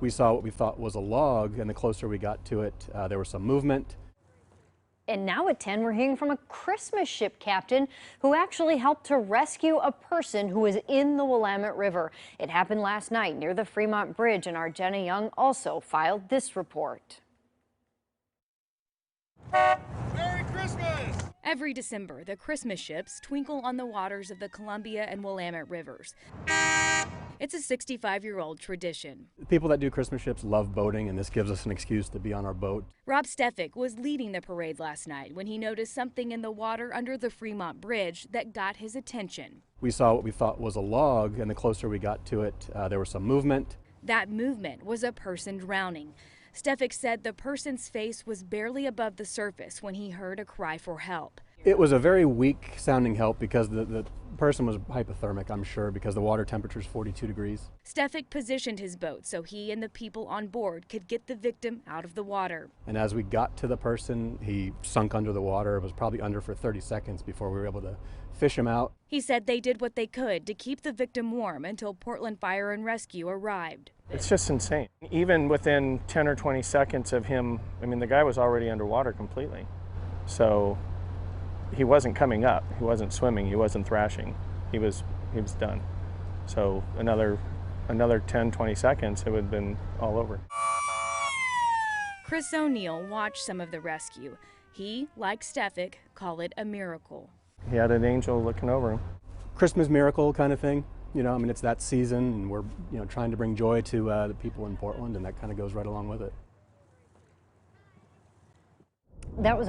We saw what we thought was a log, and the closer we got to it, there was some movement. And now at 10, we're hearing from a Christmas ship captain who actually helped to rescue a person who was in the Willamette River. It happened last night near the Fremont Bridge, and our Jenna Young also filed this report. Merry Christmas! Every December, the Christmas ships twinkle on the waters of the Columbia and Willamette Rivers. It's a 65-year-old tradition. People that do Christmas ships love boating, and this gives us an excuse to be on our boat. Rob Stefik was leading the parade last night when he noticed something in the water under the Fremont Bridge that got his attention. We saw what we thought was a log, and the closer we got to it, there was some movement. That movement was a person drowning. Stefik said the person's face was barely above the surface when he heard a cry for help. It was a very weak sounding help because the person was hypothermic, I'm sure, because the water temperature is 42 degrees. Stefik positioned his boat so he and the people on board could get the victim out of the water. And as we got to the person, he sunk under the water. It was probably under for 30 seconds before we were able to fish him out. He said they did what they could to keep the victim warm until Portland Fire and Rescue arrived. It's just insane. Even within 10 or 20 seconds of him, I mean, the guy was already underwater completely. So he wasn't coming up, he wasn't swimming, he wasn't thrashing. He was done. So another 10, 20 seconds, it would have been all over. Chris O'Neill watched some of the rescue. He, like Stefik, called it a miracle. He had an angel looking over him. Christmas miracle kind of thing. You know, I mean, it's that season, and we're trying to bring joy to the people in Portland, and that kind of goes right along with it. That was